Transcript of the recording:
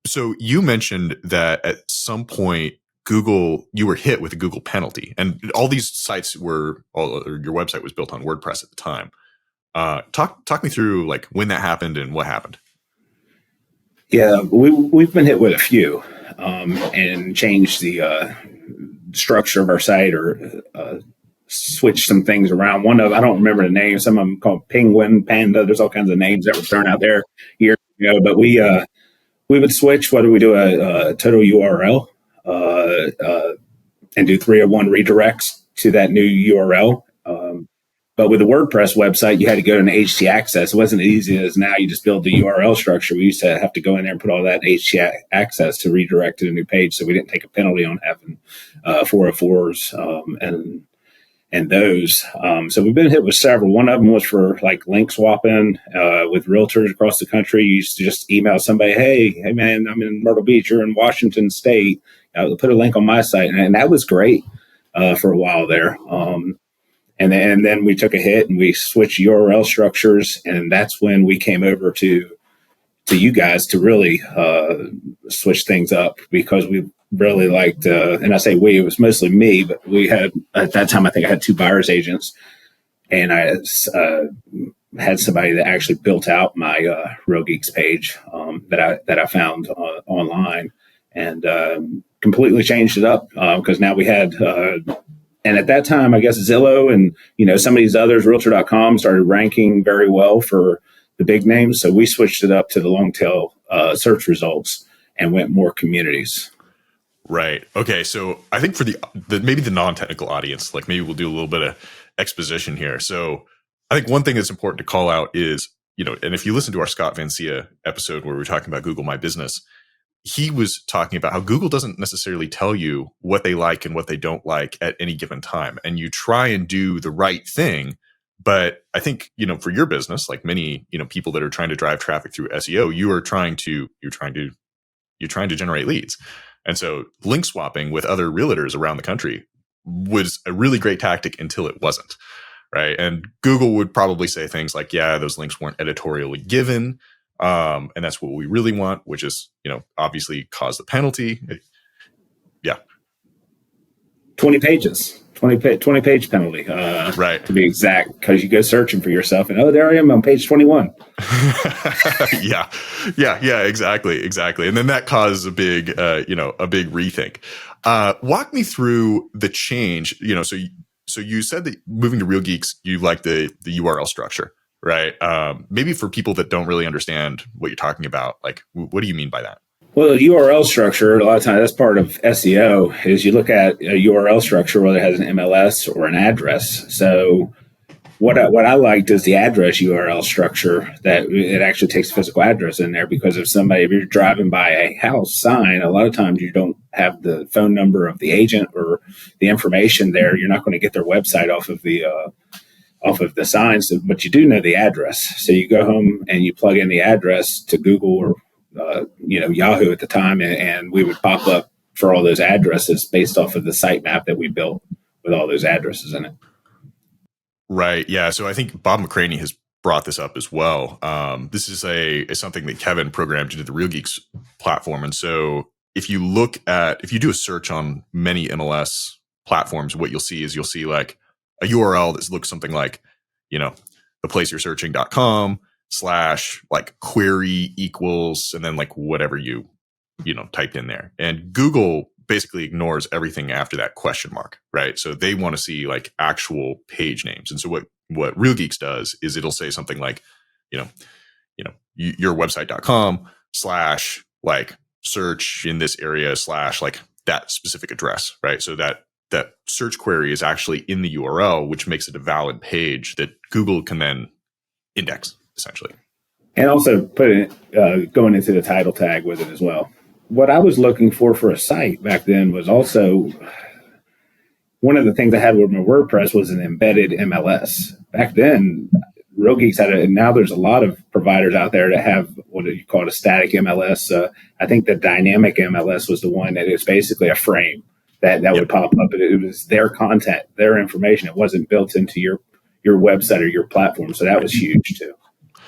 So you mentioned that at some point you were hit with a Google penalty, and all these sites or your website was built on WordPress at the time. Talk me through like when that happened and what happened. Yeah, we've been hit with a few, and changed the structure of our site or switched some things around. I don't remember the name. Some of them called Penguin, Panda. There's all kinds of names that were thrown out there years ago. But we would switch. Whether we do a total URL and do 301 redirects to that new URL. But with the WordPress website, you had to go to an HT access. It wasn't as easy as now. You just build the URL structure. We used to have to go in there and put all that HT access to redirect to a new page, so we didn't take a penalty on having 404s and those. So we've been hit with several. One of them was for like link swapping with realtors across the country. You used to just email somebody, hey man, I'm in Myrtle Beach. You're in Washington State. Put a link on my site, and that was great for a while there. And then we took a hit and we switched URL structures. And that's when we came over to you guys to really switch things up, because we really liked, and I say we, it was mostly me, but we had, at that time, I think I had 2 buyer's agents, and I had somebody that actually built out my Real Geeks page that I found online, and completely changed it up because now we had... and at that time, I guess Zillow and, some of these others, Realtor.com, started ranking very well for the big names. So we switched it up to the long tail search results and went more communities. Right. Okay. So I think for the maybe the non-technical audience, like maybe we'll do a little bit of exposition here. So I think one thing that's important to call out is, and if you listen to our Scott Vancia episode where we were talking about Google My Business, he was talking about how Google doesn't necessarily tell you what they like and what they don't like at any given time. And you try and do the right thing. But I think, for your business, like many, people that are trying to drive traffic through SEO, you're trying to generate leads. And so link swapping with other realtors around the country was a really great tactic until it wasn't. Right. And Google would probably say things like, yeah, those links weren't editorially given. And that's what we really want, which is, obviously cause the penalty. Yeah. 20 pages, 20 page penalty, right. To be exact, because you go searching for yourself and, there I am on page 21. Yeah, exactly. And then that causes a big rethink. Walk me through the change, so you said that moving to Real Geeks, you like the URL structure. Right. Maybe for people that don't really understand what you're talking about, like, what do you mean by that? Well, the URL structure, a lot of times that's part of SEO, is you look at a URL structure, whether it has an MLS or an address. So what I liked is the address URL structure, that it actually takes a physical address in there, because if you're driving by a house sign, a lot of times you don't have the phone number of the agent or the information there. You're not going to get their website off of the signs, but you do know the address. So you go home and you plug in the address to Google or, Yahoo at the time, and we would pop up for all those addresses based off of the sitemap that we built with all those addresses in it. Right. Yeah. So I think Bob McCraney has brought this up as well. This is something that Kevin programmed into the Real Geeks platform. And so if you do a search on many MLS platforms, what you'll see like a URL that looks something like, theplaceyoursearching.com/ like query equals, and then like whatever you typed in there. And Google basically ignores everything after that question mark, right? So they want to see like actual page names. And so what Real Geeks does is it'll say something like, yourwebsite.com/ like search in this area / like that specific address, right? So that search query is actually in the URL, which makes it a valid page that Google can then index, essentially. And also put it, going into the title tag with it as well. What I was looking for a site back then was also, one of the things I had with my WordPress was an embedded MLS. Back then, Real Geeks had it, and now there's a lot of providers out there that have what you call a static MLS. I think the dynamic MLS was the one that is basically a frame that would pop up. It was their content, their information. It wasn't built into your website or your platform. So that was huge too.